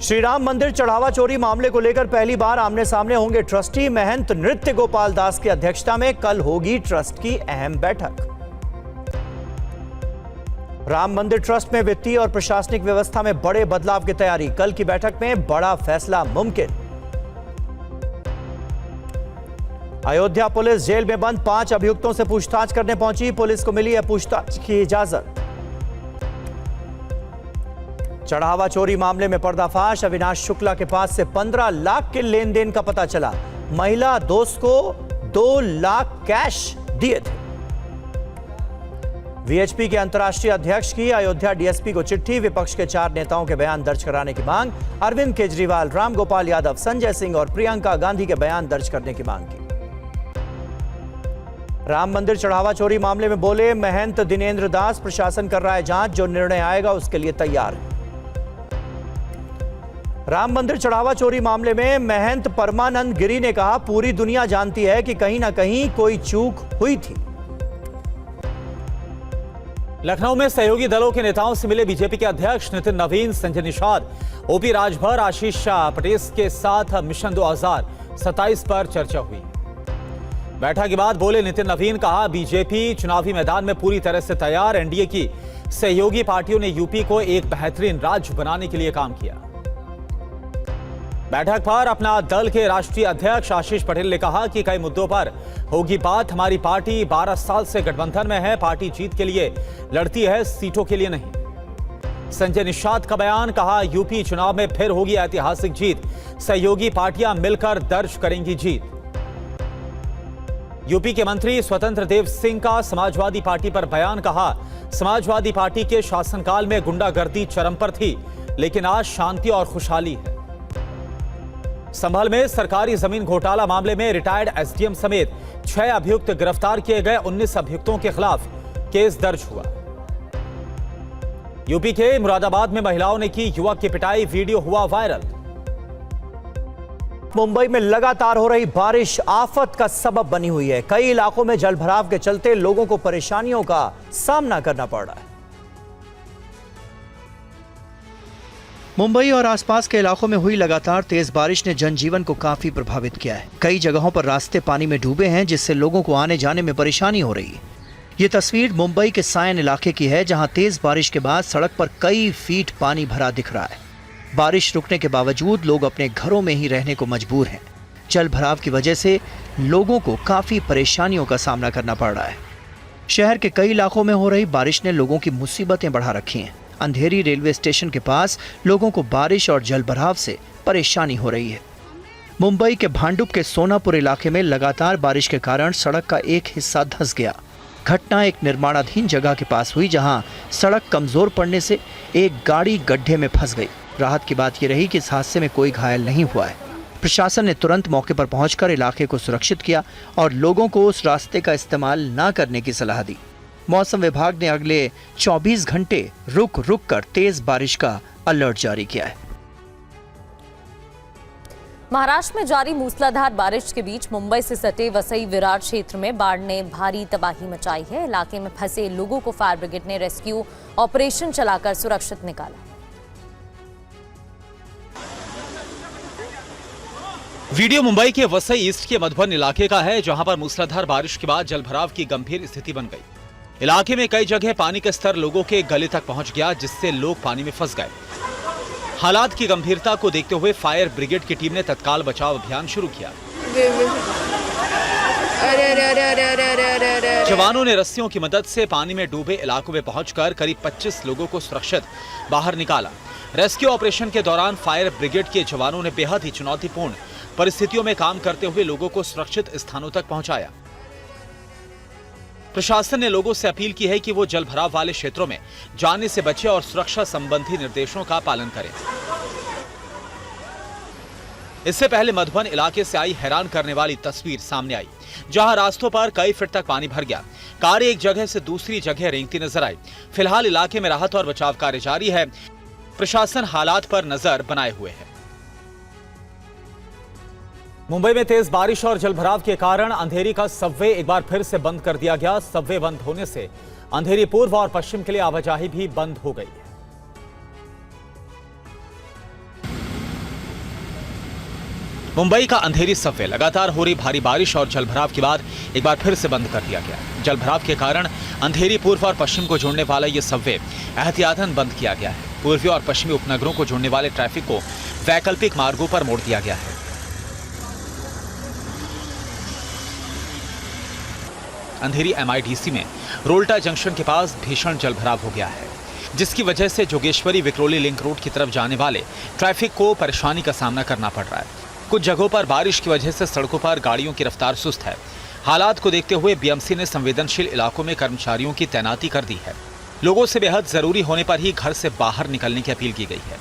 श्री राम मंदिर चढ़ावा चोरी मामले को लेकर पहली बार आमने सामने होंगे ट्रस्टी। महंत नृत्य गोपाल दास की अध्यक्षता में कल होगी ट्रस्ट की अहम बैठक। राम मंदिर ट्रस्ट में वित्तीय और प्रशासनिक व्यवस्था में बड़े बदलाव की तैयारी। कल की बैठक में बड़ा फैसला मुमकिन। अयोध्या पुलिस जेल में बंद 5 अभियुक्तों से पूछताछ करने पहुंची। पुलिस को मिली है पूछताछ की इजाजत। चढ़ावा चोरी मामले में पर्दाफाश। अविनाश शुक्ला के पास से 15 लाख के लेन देन का पता चला। महिला दोस्त को 2 लाख कैश दिए थे। वीएचपी के अंतर्राष्ट्रीय अध्यक्ष की अयोध्या डीएसपी को चिट्ठी। विपक्ष के 4 नेताओं के बयान दर्ज कराने की मांग। अरविंद केजरीवाल, राम गोपाल यादव, संजय सिंह और प्रियंका गांधी के बयान दर्ज करने की मांग की। राम मंदिर चढ़ावा चोरी मामले में बोले महंत दिनेंद्र दास, प्रशासन कर रहा है जांच, जो निर्णय आएगा उसके लिए तैयार है। राम मंदिर चढ़ावा चोरी मामले में महंत परमानंद गिरी ने कहा, पूरी दुनिया जानती है कि कहीं ना कहीं कोई चूक हुई थी। लखनऊ में सहयोगी दलों के नेताओं से मिले बीजेपी के अध्यक्ष नितिन नवीन, संजय निषाद, ओपी राजभर, आशीष शाह पटेल के साथ मिशन 2027 पर चर्चा हुई। बैठक के बाद बोले नितिन नवीन, कहा बीजेपी चुनावी मैदान में पूरी तरह से तैयार। एनडीए की सहयोगी पार्टियों ने यूपी को एक बेहतरीन राज्य बनाने के लिए काम किया। बैठक पर अपना दल के राष्ट्रीय अध्यक्ष आशीष पटेल ने कहा कि कई मुद्दों पर होगी बात। हमारी पार्टी 12 साल से गठबंधन में है। पार्टी जीत के लिए लड़ती है, सीटों के लिए नहीं। संजय निषाद का बयान, कहा यूपी चुनाव में फिर होगी ऐतिहासिक जीत। सहयोगी पार्टियां मिलकर दर्ज करेंगी जीत। यूपी के मंत्री स्वतंत्र देव सिंह का समाजवादी पार्टी पर बयान, कहा समाजवादी पार्टी के शासनकाल में गुंडागर्दी चरम पर थी, लेकिन आज शांति और खुशहाली है। संभल में सरकारी जमीन घोटाला मामले में रिटायर्ड एसडीएम समेत 6 अभियुक्त गिरफ्तार किए गए। 19 अभियुक्तों के खिलाफ केस दर्ज हुआ। यूपी के मुरादाबाद में महिलाओं ने की युवक की पिटाई, वीडियो हुआ वायरल। मुंबई में लगातार हो रही बारिश आफत का सबब बनी हुई है। कई इलाकों में जलभराव के चलते लोगों को परेशानियों का सामना करना पड़ रहा है। मुंबई और आसपास के इलाकों में हुई लगातार तेज बारिश ने जनजीवन को काफी प्रभावित किया है। कई जगहों पर रास्ते पानी में डूबे हैं, जिससे लोगों को आने जाने में परेशानी हो रही है। ये तस्वीर मुंबई के सायन इलाके की है, जहां तेज बारिश के बाद सड़क पर कई फीट पानी भरा दिख रहा है। बारिश रुकने के बावजूद लोग अपने घरों में ही रहने को मजबूर हैं। जल भराव की वजह से लोगों को काफी परेशानियों का सामना करना पड़ रहा है। शहर के कई इलाकों में हो रही बारिश ने लोगों की मुसीबतें बढ़ा रखी हैं। अंधेरी रेलवे स्टेशन के पास लोगों को बारिश और जलभराव से परेशानी हो रही है। मुंबई के भांडुप के सोनापुर इलाके में लगातार बारिश के कारण सड़क का एक हिस्सा धंस गया। घटना एक निर्माणाधीन जगह के पास हुई, जहां सड़क कमजोर पड़ने से एक गाड़ी गड्ढे में फंस गई। राहत की बात यह रही कि इस हादसे में कोई घायल नहीं हुआ है। प्रशासन ने तुरंत मौके पर पहुंचकर इलाके को सुरक्षित किया और लोगों को उस रास्ते का इस्तेमाल न करने की सलाह दी। मौसम विभाग ने अगले 24 घंटे रुक रुक कर तेज बारिश का अलर्ट जारी किया है। महाराष्ट्र में जारी मूसलाधार बारिश के बीच मुंबई से सटे वसई विरार क्षेत्र में बाढ़ ने भारी तबाही मचाई है। इलाके में फंसे लोगों को फायर ब्रिगेड ने रेस्क्यू ऑपरेशन चलाकर सुरक्षित निकाला। वीडियो मुंबई के वसई ईस्ट के मधुबन इलाके का है, जहां पर मूसलाधार बारिश के बाद जलभराव की गंभीर स्थिति बन गई। इलाके में कई जगह पानी का स्तर लोगों के गले तक पहुंच गया, जिससे लोग पानी में फंस गए। हालात की गंभीरता को देखते हुए फायर ब्रिगेड की टीम ने तत्काल बचाव अभियान शुरू किया। जवानों ने रस्सियों की मदद से पानी में डूबे इलाकों में पहुंचकर करीब 25 लोगों को सुरक्षित बाहर निकाला। रेस्क्यू ऑपरेशन के दौरान फायर ब्रिगेड के जवानों ने बेहद ही चुनौतीपूर्ण परिस्थितियों में काम करते हुए लोगों को सुरक्षित स्थानों तक पहुंचाया। प्रशासन ने लोगों से अपील की है कि वो जलभराव वाले क्षेत्रों में जाने से बचे और सुरक्षा संबंधी निर्देशों का पालन करें। इससे पहले मधुबन इलाके से आई हैरान करने वाली तस्वीर सामने आई, जहां रास्तों पर कई फीट तक पानी भर गया। कार एक जगह से दूसरी जगह रेंगती नजर आई। फिलहाल इलाके में राहत और बचाव कार्य जारी है। प्रशासन हालात पर नजर बनाए हुए है। मुंबई में तेज बारिश और जलभराव के कारण अंधेरी का सबवे एक बार फिर से बंद कर दिया गया। सबवे बंद होने से अंधेरी पूर्व और पश्चिम के लिए आवाजाही भी बंद हो गई है। मुंबई का अंधेरी सबवे लगातार हो रही भारी बारिश और जलभराव के बाद एक बार फिर से बंद कर दिया गया। जलभराव के कारण अंधेरी पूर्व और पश्चिम को जोड़ने वाला ये सबवे एहतियातन बंद किया गया है। पूर्वी और पश्चिमी उपनगरों को जोड़ने वाले ट्रैफिक को वैकल्पिक मार्गों पर मोड़ दिया गया है। अंधेरी MIDC में रोल्टा जंक्शन के पास भीषण जलभराव हो गया है, जिसकी वजह से जोगेश्वरी विक्रोली लिंक रोड की तरफ जाने वाले ट्रैफिक को परेशानी का सामना करना पड़ रहा है। कुछ जगहों पर बारिश की वजह से सड़कों पर गाड़ियों की रफ्तार सुस्त है। हालात को देखते हुए BMC ने संवेदनशील इलाकों में कर्मचारियों की तैनाती कर दी है। लोगों से बेहद जरूरी होने पर ही घर से बाहर निकलने की अपील की गई है।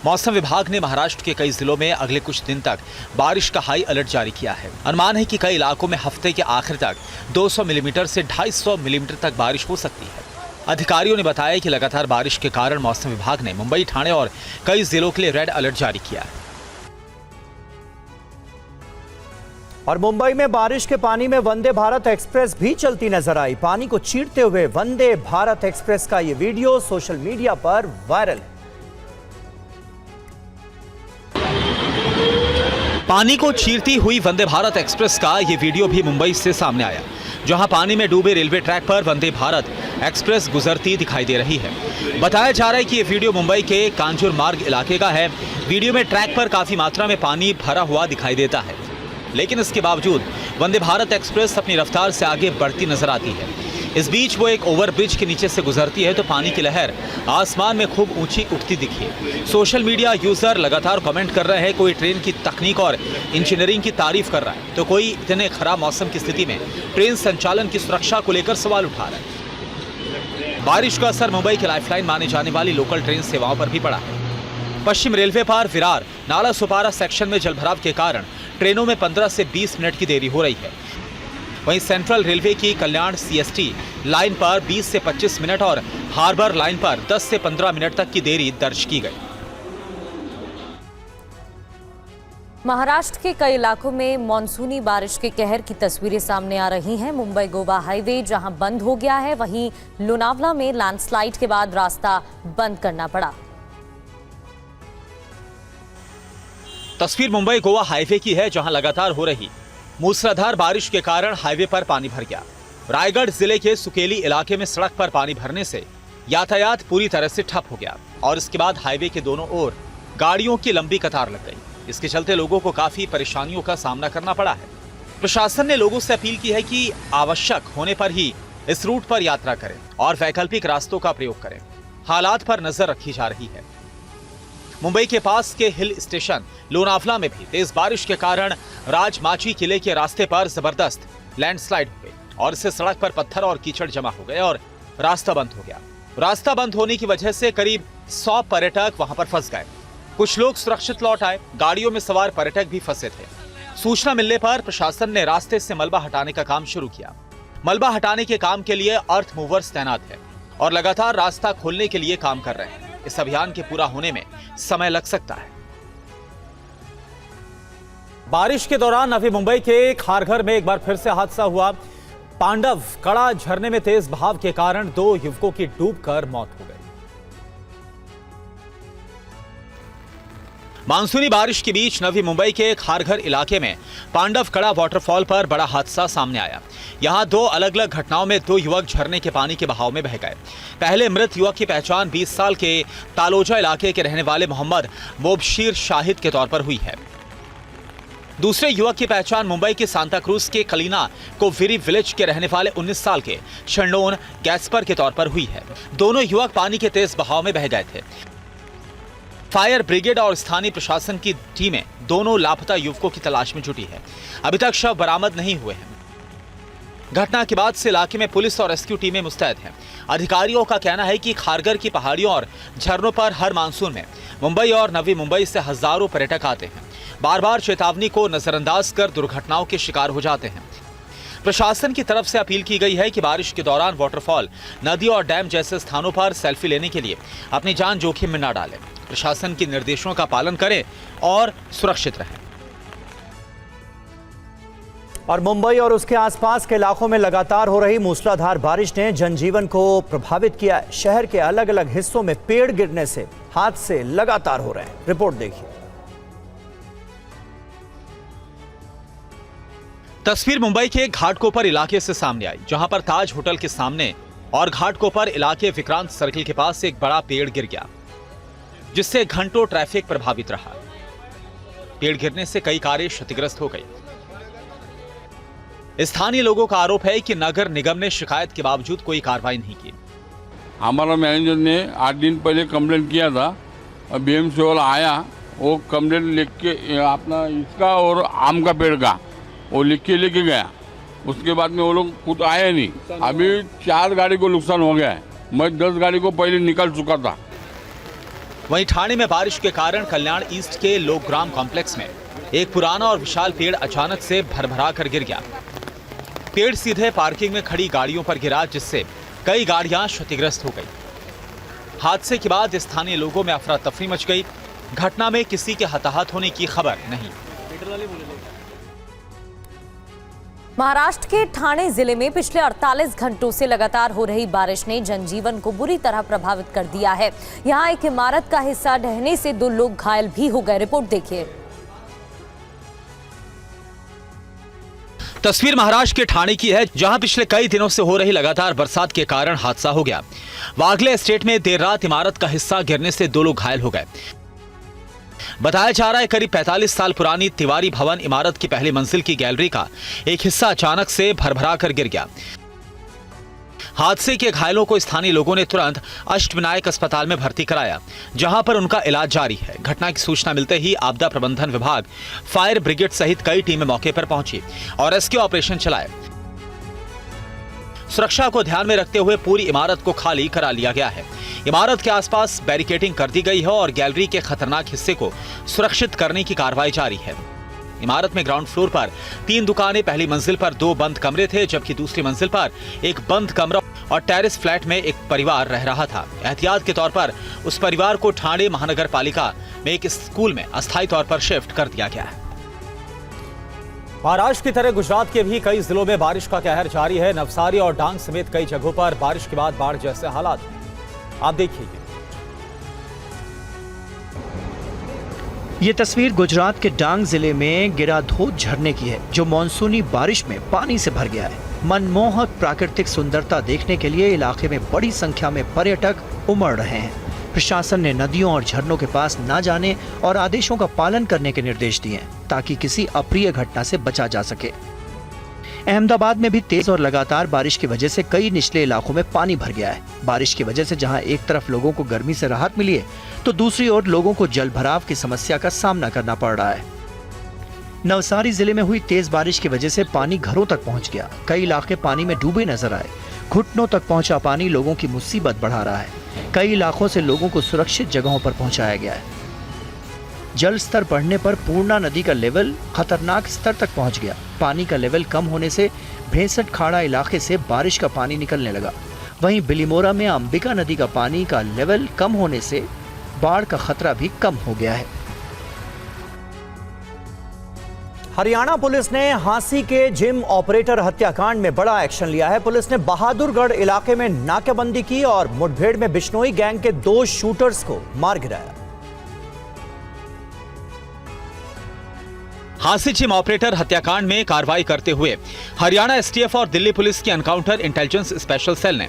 मौसम विभाग ने महाराष्ट्र के कई जिलों में अगले कुछ दिन तक बारिश का हाई अलर्ट जारी किया है। अनुमान है कि कई इलाकों में हफ्ते के आखिर तक 200 मिलीमीटर से 250 मिलीमीटर तक बारिश हो सकती है। अधिकारियों ने बताया कि लगातार बारिश के कारण मौसम विभाग ने मुंबई, ठाणे और कई जिलों के लिए रेड अलर्ट जारी किया है। और मुंबई में बारिश के पानी में वंदे भारत एक्सप्रेस भी चलती नजर आई। पानी को चीरते हुए वंदे भारत एक्सप्रेस का ये वीडियो सोशल मीडिया पर वायरल है। पानी को चीरती हुई वंदे भारत एक्सप्रेस का ये वीडियो भी मुंबई से सामने आया, जहां पानी में डूबे रेलवे ट्रैक पर वंदे भारत एक्सप्रेस गुजरती दिखाई दे रही है। बताया जा रहा है कि ये वीडियो मुंबई के कांजूर मार्ग इलाके का है। वीडियो में ट्रैक पर काफी मात्रा में पानी भरा हुआ दिखाई देता है, लेकिन इसके बावजूद वंदे भारत एक्सप्रेस अपनी रफ्तार से आगे बढ़ती नजर आती है। इस बीच वो एक ओवरब्रिज के नीचे से गुजरती है तो पानी की लहर आसमान में खूब ऊंची उठती दिखी। सोशल मीडिया यूजर लगातार कमेंट कर रहे हैं। कोई ट्रेन की तकनीक और इंजीनियरिंग की तारीफ कर रहा है, तो कोई इतने खराब मौसम की स्थिति में ट्रेन संचालन की सुरक्षा को लेकर सवाल उठा रहा है। बारिश का असर मुंबई की लाइफलाइन माने जाने वाली लोकल ट्रेन सेवाओं पर भी पड़ा है। पश्चिम रेलवे पर विरार नाला सुपारा सेक्शन में जलभराव के कारण ट्रेनों में 15 से 20 मिनट की देरी हो रही है। वहीं सेंट्रल रेलवे की कल्याण CST लाइन पर 20 से 25 मिनट और हार्बर लाइन पर 10 से 15 मिनट तक की देरी दर्ज की गई। महाराष्ट्र के कई इलाकों में मानसूनी बारिश के कहर की तस्वीरें सामने आ रही हैं। मुंबई गोवा हाईवे जहां बंद हो गया है, वहीं लोनावला में लैंडस्लाइड के बाद रास्ता बंद करना पड़ा। तस्वीर मुंबई गोवा हाईवे की है, जहां लगातार हो रही मूसलाधार बारिश के कारण हाईवे पर पानी भर गया। रायगढ़ जिले के सुकेली इलाके में सड़क पर पानी भरने से यातायात पूरी तरह से ठप हो गया और इसके बाद हाईवे के दोनों ओर गाड़ियों की लंबी कतार लग गई। इसके चलते लोगों को काफी परेशानियों का सामना करना पड़ा है। प्रशासन ने लोगों से अपील की है कि आवश्यक होने पर ही इस रूट पर यात्रा करें और वैकल्पिक रास्तों का प्रयोग करें। हालात पर नजर रखी जा रही है। मुंबई के पास के हिल स्टेशन लोनावला में भी तेज बारिश के कारण राजमाची किले के रास्ते पर जबरदस्त लैंडस्लाइड हो गई और इससे सड़क पर पत्थर और कीचड़ जमा हो गए और रास्ता बंद हो गया। रास्ता बंद होने की वजह से करीब 100 पर्यटक वहां पर फंस गए। कुछ लोग सुरक्षित लौट आए। गाड़ियों में सवार पर्यटक भी फंसे थे। सूचना मिलने पर प्रशासन ने रास्ते से मलबा हटाने का काम शुरू किया। मलबा हटाने के काम के लिए अर्थ मूवर्स तैनात है और लगातार रास्ता खोलने के लिए काम कर रहे हैं। इस अभियान के पूरा होने में समय लग सकता है। बारिश के दौरान नवी मुंबई के खारघर में एक बार फिर से हादसा हुआ। पांडव कड़ा झरने में तेज बहाव के कारण 2 युवकों की डूबकर मौत हो गई। मानसूनी बारिश के बीच नवी मुंबई के खारघर इलाके में पांडव कड़ा वाटरफॉल पर बड़ा हादसा सामने आया। यहां 2 अलग अलग घटनाओं में 2 युवक झरने के पानी के बहाव में बह गए। पहले मृत युवक की पहचान 20 साल के तालोजा इलाके के रहने वाले मोहम्मद मोबशीर शाहिद के तौर पर हुई है। दूसरे युवक की पहचान मुंबई के सांता क्रूज के कलीना कोविरी विलेज के रहने वाले 19 साल के शंडोन गैस्पर के तौर पर हुई है। दोनों युवक पानी के तेज बहाव में बह गए थे। फायर ब्रिगेड और स्थानीय प्रशासन की टीमें दोनों लापता युवकों की तलाश में जुटी है। अभी तक शव बरामद नहीं हुए हैं। घटना के बाद से इलाके में पुलिस और रेस्क्यू टीमें मुस्तैद हैं। अधिकारियों का कहना है कि खारघर की पहाड़ियों और झरनों पर हर मानसून में मुंबई और नवी मुंबई से हजारों पर्यटक आते हैं। बार बार चेतावनी को नजरअंदाज कर दुर्घटनाओं के शिकार हो जाते हैं। प्रशासन की तरफ से अपील की गई है कि बारिश के दौरान वाटरफॉल, नदी और डैम जैसे स्थानों पर सेल्फी लेने के लिए अपनी जान जोखिम में न डालें। प्रशासन के निर्देशों का पालन करें और सुरक्षित रहें। और मुंबई और उसके आसपास के इलाकों में लगातार हो रही मूसलाधार बारिश ने जनजीवन को प्रभावित किया है। शहर के अलग अलग हिस्सों में पेड़ गिरने से हादसे लगातार हो रहे हैं। रिपोर्ट देखिए। तस्वीर मुंबई के घाटकोपर इलाके से सामने आई, जहां पर ताज होटल के सामने और घाटकोपर इलाके विक्रांत सर्किल के पास एक बड़ा पेड़ गिर गया, जिससे घंटों ट्रैफिक प्रभावित रहा। पेड़ गिरने से कई कारें क्षतिग्रस्त हो गई। स्थानीय लोगों का आरोप है कि नगर निगम ने शिकायत के बावजूद कोई कार्रवाई नहीं की। हमारा मैनेजर ने 8 दिन पहले कंप्लेंट किया था और बीएमसी वाला आया, वो कंप्लेंट लिख के अपना इसका और आम का पेड़ का वो लिख के लेके गया। उसके बाद में वो लोग खुद आए नहीं। अभी 4 गाड़ी को नुकसान हो गया है। मैं 10 गाड़ी को पहले निकाल चुका था। वहीं ठाणे में बारिश के कारण कल्याण ईस्ट के लोकग्राम कॉम्प्लेक्स में एक पुराना और विशाल पेड़ अचानक से भरभरा कर गिर गया। पेड़ सीधे पार्किंग में खड़ी गाड़ियों पर गिरा, जिससे कई गाड़ियां क्षतिग्रस्त हो गई। हादसे के बाद स्थानीय लोगों में अफरा तफरी मच गई। घटना में किसी के हताहत होने की खबर नहीं। महाराष्ट्र के ठाणे जिले में पिछले 48 घंटों से लगातार हो रही बारिश ने जनजीवन को बुरी तरह प्रभावित कर दिया है। यहां एक इमारत का हिस्सा ढहने से 2 लोग घायल भी हो गए। रिपोर्ट देखिए। तस्वीर महाराष्ट्र के ठाणे की है, जहां पिछले कई दिनों से हो रही लगातार बरसात के कारण हादसा हो गया। वागले एस्टेट में देर रात इमारत का हिस्सा गिरने से 2 लोग घायल हो गए। बताया जा रहा है करीब 45 साल पुरानी तिवारी भवन इमारत की पहली मंजिल की गैलरी का एक हिस्सा अचानक से भरभरा कर गिर गया। हादसे के घायलों को स्थानीय लोगों ने तुरंत अष्टविनायक अस्पताल में भर्ती कराया, जहां पर उनका इलाज जारी है। घटना की सूचना मिलते ही आपदा प्रबंधन विभाग, फायर ब्रिगेड सहित कई टीमें मौके पर पहुंची और रेस्क्यू ऑपरेशन चलाए। सुरक्षा को ध्यान में रखते हुए पूरी इमारत को खाली करा लिया गया है। इमारत के आसपास बैरिकेडिंग कर दी गई है और गैलरी के खतरनाक हिस्से को सुरक्षित करने की कार्रवाई जारी है। इमारत में ग्राउंड फ्लोर पर 3 दुकानें, पहली मंजिल पर 2 बंद कमरे थे, जबकि दूसरी मंजिल पर एक बंद कमरा और टेरेस फ्लैट में एक परिवार रह रहा था। एहतियात के तौर पर उस परिवार को ठाणे महानगर पालिका में एक स्कूल में अस्थायी तौर पर शिफ्ट कर दिया गया है। महाराष्ट्र की तरह गुजरात के भी कई जिलों में बारिश का कहर जारी है। नवसारी और डांग समेत कई जगहों पर बारिश के बाद बाढ़ जैसे हालात हैं। आप देखिए ये तस्वीर गुजरात के डांग जिले में गिराधोद झरने की है, जो मानसूनी बारिश में पानी से भर गया है। मनमोहक प्राकृतिक सुंदरता देखने के लिए इलाके में बड़ी संख्या में पर्यटक उमड़ रहे हैं। प्रशासन ने नदियों और झरनों के पास न जाने और आदेशों का पालन करने के निर्देश दिए हैं, ताकि किसी अप्रिय घटना से बचा जा सके। अहमदाबाद में भी तेज और लगातार बारिश की वजह से कई निचले इलाकों में पानी भर गया है। बारिश की वजह से जहां एक तरफ लोगों को गर्मी से राहत मिली है, तो दूसरी ओर लोगों को जलभराव की समस्या का सामना करना पड़ रहा है। नवसारी जिले में हुई तेज बारिश की वजह से पानी घरों तक पहुंच गया। कई इलाके पानी में डूबे नजर आए। घुटनों तक पहुंचा पानी लोगों की मुसीबत बढ़ा रहा है। कई इलाकों से लोगों को सुरक्षित जगहों पर पहुंचाया गया है। जल स्तर बढ़ने पर पूर्णा नदी का लेवल खतरनाक स्तर तक पहुंच गया। पानी का लेवल कम होने से भेंसट खाड़ा इलाके से बारिश का पानी निकलने लगा। वहीं बिलीमोरा में अंबिका नदी का पानी का लेवल कम होने से बाढ़ का खतरा भी कम हो गया है। हरियाणा पुलिस ने हांसी के जिम ऑपरेटर हत्याकांड में बड़ा एक्शन लिया है। पुलिस ने बहादुरगढ़ इलाके में नाकेबंदी की और मुठभेड़ में बिश्नोई गैंग के 2 शूटर्स को मार गिराया। हांसी जिम ऑपरेटर हत्याकांड में कार्रवाई करते हुए हरियाणा एसटीएफ और दिल्ली पुलिस की एनकाउंटर इंटेलिजेंस स्पेशल सेल ने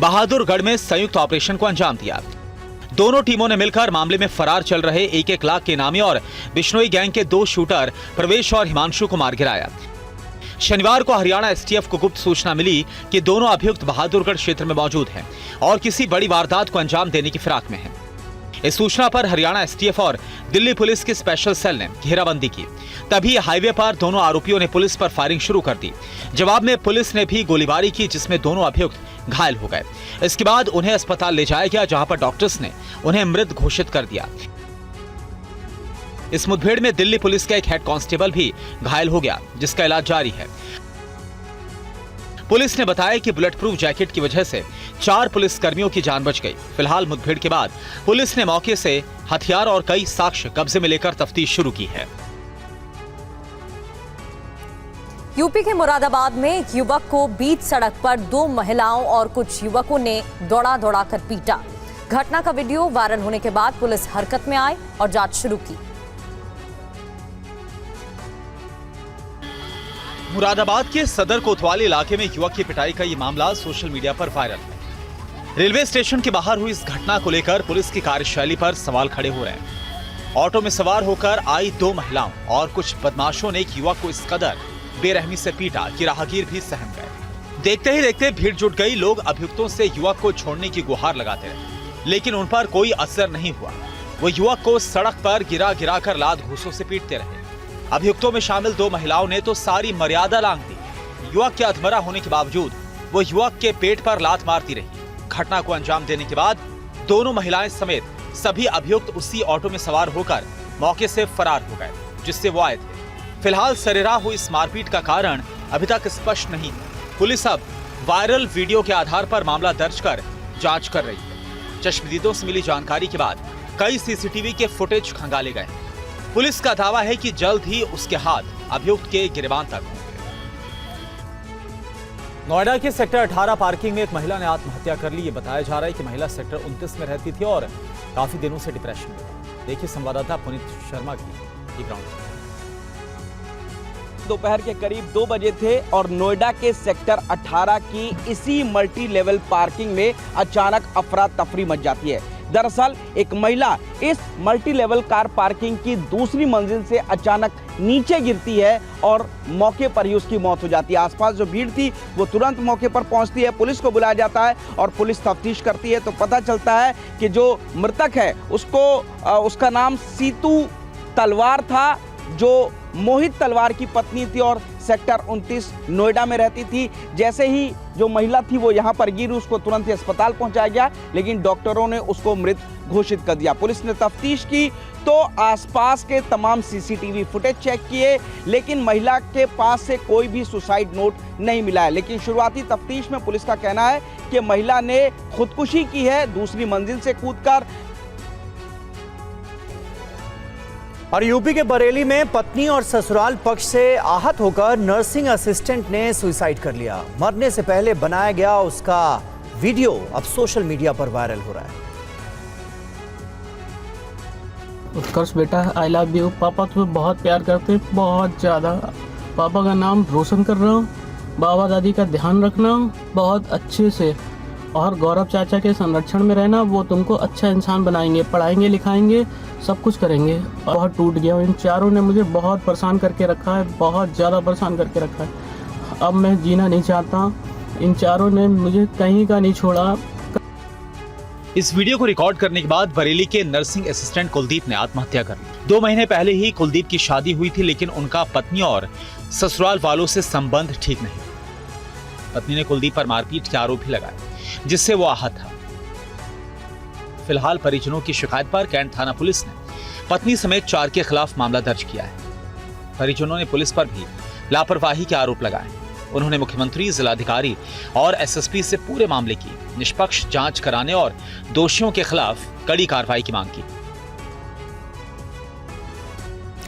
बहादुरगढ़ में संयुक्त ऑपरेशन को अंजाम दिया। दोनों टीमों ने मिलकर मामले में फरार चल रहे 1-1 लाख के इनामी और बिश्नोई गैंग के 2 शूटर प्रवेश और हिमांशु को मार गिराया। शनिवार को हरियाणा एसटीएफ को गुप्त सूचना मिली कि दोनों अभियुक्त बहादुरगढ़ क्षेत्र में मौजूद हैं और किसी बड़ी वारदात को अंजाम देने की फिराक में हैं। इस सूचना पर हरियाणा एसटीएफ और दिल्ली पुलिस की स्पेशल सेल ने घेराबंदी की। तभी हाईवे पर दोनों आरोपियों ने पुलिस पर फायरिंग शुरू कर दी। जवाब में पुलिस ने भी गोलीबारी की, जिसमें दोनों अभियुक्त घायल हो गए। इसके बाद उन्हें अस्पताल ले जाया गया, जहां पर डॉक्टर्स ने उन्हें मृत घोषित कर दिया। इस मुठभेड़ में दिल्ली पुलिस का एक हेड कांस्टेबल भी घायल हो गया, जिसका इलाज जारी है। पुलिस ने बताया कि बुलेट प्रूफ जैकेट की वजह से 4 पुलिसकर्मियों की जान बच गई। फिलहाल मुठभेड़ के बाद पुलिस ने मौके से हथियार और कई साक्ष्य कब्जे में लेकर तफ्तीश शुरू की है। यूपी के मुरादाबाद में एक युवक को बीच सड़क पर 2 महिलाओं और कुछ युवकों ने दौड़ा कर पीटा। घटना का वीडियो वायरल होने के बाद पुलिस हरकत में आई और जांच शुरू की। मुरादाबाद के सदर कोतवाली इलाके में युवक की पिटाई का ये मामला सोशल मीडिया पर वायरल है। रेलवे स्टेशन के बाहर हुई इस घटना को लेकर पुलिस की कार्यशैली पर सवाल खड़े हो रहे हैं। ऑटो में सवार होकर आई 2 महिलाओं और कुछ बदमाशों ने एक युवक को इस कदर बेरहमी से पीटा कि राहगीर भी सहम गए। देखते ही देखते भीड़ जुट गई। लोग अभियुक्तों से युवक को छोड़ने की गुहार लगाते रहे, लेकिन उन पर कोई असर नहीं हुआ। वो युवक को सड़क पर गिरा कर लात घूंसों से पीटते रहे। अभियुक्तों में शामिल 2 महिलाओं ने तो सारी मर्यादा लांघ दी। युवक के अधमरा होने के बावजूद वो युवक के पेट पर लात मारती रही। घटना को अंजाम देने के बाद दोनों महिलाएं समेत सभी अभियुक्त उसी ऑटो में सवार होकर मौके से फरार हो गए जिससे वो आए थे। फिलहाल सरेराह हुई इस मारपीट का कारण अभी तक स्पष्ट नहीं है। पुलिस अब वायरल वीडियो के आधार पर मामला दर्ज कर जांच कर रही है। चश्मदीदों से मिली जानकारी के बाद कई सीसीटीवी के फुटेज खंगाले गए। पुलिस का दावा है कि जल्द ही उसके हाथ अभियुक्त के गिरबान तक होंगे। नोएडा के सेक्टर 18 पार्किंग में एक महिला ने आत्महत्या कर ली। ये बताया जा रहा है कि महिला सेक्टर 29 में रहती थी और काफी दिनों से डिप्रेशन में। देखिए संवाददाता पुनीत शर्मा की ग्राउंड। दोपहर के करीब 2 बजे थे और नोएडा के सेक्टर 18 की इसी मल्टी लेवल पार्किंग में अचानक अफरा तफरी मच जाती है। दरअसल एक महिला इस मल्टी लेवल कार पार्किंग की दूसरी मंजिल से अचानक नीचे गिरती है और मौके पर ही उसकी मौत हो जाती है। आसपास जो भीड़ थी वो तुरंत मौके पर पहुंचती है। पुलिस को बुलाया जाता है और पुलिस तफ्तीश करती है तो पता चलता है कि जो मृतक है उसका नाम सीतू तलवार था, जो मोहित तलवार की पत्नी थी और सेक्टर 29 नोएडा में रहती थी। जैसे ही जो महिला थी वो यहाँ पर गिरी, उसको तुरंत ही अस्पताल पहुंचाया गया, लेकिन डॉक्टरों ने उसको मृत घोषित कर दिया। पुलिस ने तफ्तीश की तो आसपास के तमाम सीसीटीवी फुटेज चेक किए, लेकिन महिला के पास से कोई भी सुसाइड नोट नहीं मिला है। लेकिन शुरुआती तफ्तीश में पुलिस का कहना है कि महिला ने खुदकुशी की है दूसरी मंजिल से कूदकर। और यूपी के बरेली में पत्नी और ससुराल पक्ष से आहत होकर नर्सिंग असिस्टेंट ने सुसाइड कर लिया। मरने से पहले बनाया गया उसका वीडियो अब सोशल मीडिया पर वायरल हो रहा है। उत्कर्ष बेटा, आई लव यू। पापा तुम्हें बहुत प्यार करते हैं, बहुत ज़्यादा। पापा का नाम रोशन कर रहा हूँ, बाबा दादी का ध्यान रखना बहुत अच्छे से, और गौरव चाचा के संरक्षण में रहना। वो तुमको अच्छा इंसान बनाएंगे, पढ़ाएंगे, लिखाएंगे, सब कुछ करेंगे। बहुत टूट गया। इन चारों ने मुझे बहुत परेशान करके रखा है, बहुत ज़्यादा परेशान करके रखा है। अब मैं जीना नहीं चाहता। इन चारों ने मुझे कहीं का नहीं छोड़ा। इस वीडियो को रिकॉर्ड करने के बाद बरेली के नर्सिंग असिस्टेंट कुलदीप ने आत्महत्या कर ली। 2 महीने पहले ही कुलदीप की शादी हुई थी, लेकिन उनका पत्नी और ससुराल वालों से संबंध ठीक नहीं। पत्नी ने कुलदीप पर मारपीट के आरोप भी लगाए, जिससे वो आहत था। फिलहाल परिजनों की शिकायत पर कैंट थाना पुलिस ने पत्नी समेत 4 के खिलाफ मामला दर्ज किया है। परिजनों ने पुलिस पर भी लापरवाही के आरोप लगाए। उन्होंने मुख्यमंत्री, जिलाधिकारी और एसएसपी से पूरे मामले की निष्पक्ष जांच कराने और दोषियों के खिलाफ कड़ी कार्रवाई की मांग की।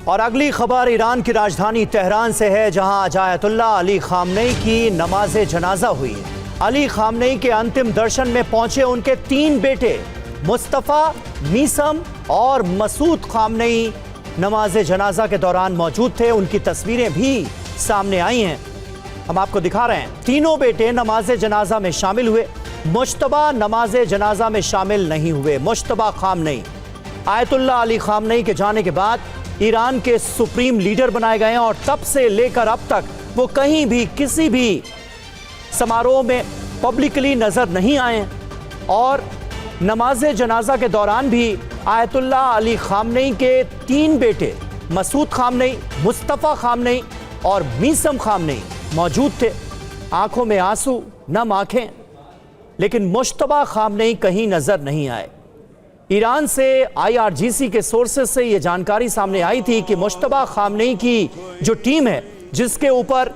और अगली खबर ईरान की राजधानी तेहरान से है, जहां अयातुल्ला अली खामनेई की नमाज जनाजा हुई। अली खामनेई के अंतिम दर्शन में पहुंचे उनके 3 बेटे मुस्तफा, मीसम और मसूद खामनेई नमाज जनाजा के दौरान मौजूद थे। उनकी तस्वीरें भी सामने आई हैं, हम आपको दिखा रहे हैं। तीनों बेटे नमाज जनाजा में शामिल हुए। मुश्तबा नमाज जनाजा में शामिल नहीं हुए। Mushtaba Khamenei ayatollah Ali Khamenei के जाने के बाद ईरान के सुप्रीम लीडर बनाए गए हैं और तब से लेकर अब तक वो कहीं भी किसी भी समारोह में पब्लिकली नजर नहीं आए। और नमाज जनाजा के दौरान भी आयतुल्ला अली खामनेई के 3 बेटे मसूद खामनेई, मुस्तफा खामनेई और मीसम खामनेई मौजूद थे। आंखों में आंसू, नम आंखें, लेकिन मुश्तबा खामनेई कहीं नजर नहीं आए। ईरान से IRGC के सोर्सेज से यह जानकारी सामने आई थी कि मुश्तबा खामनेई की जो टीम है, जिसके ऊपर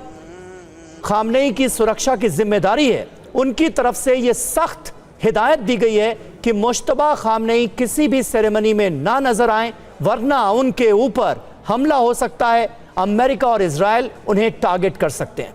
खामनेई की सुरक्षा की जिम्मेदारी है, उनकी तरफ से यह सख्त हिदायत दी गई है कि मुश्तबा खामनेई किसी भी सेरेमनी में ना नजर आए, वरना उनके ऊपर हमला हो सकता है। अमेरिका और इजराइल उन्हें टारगेट कर सकते हैं।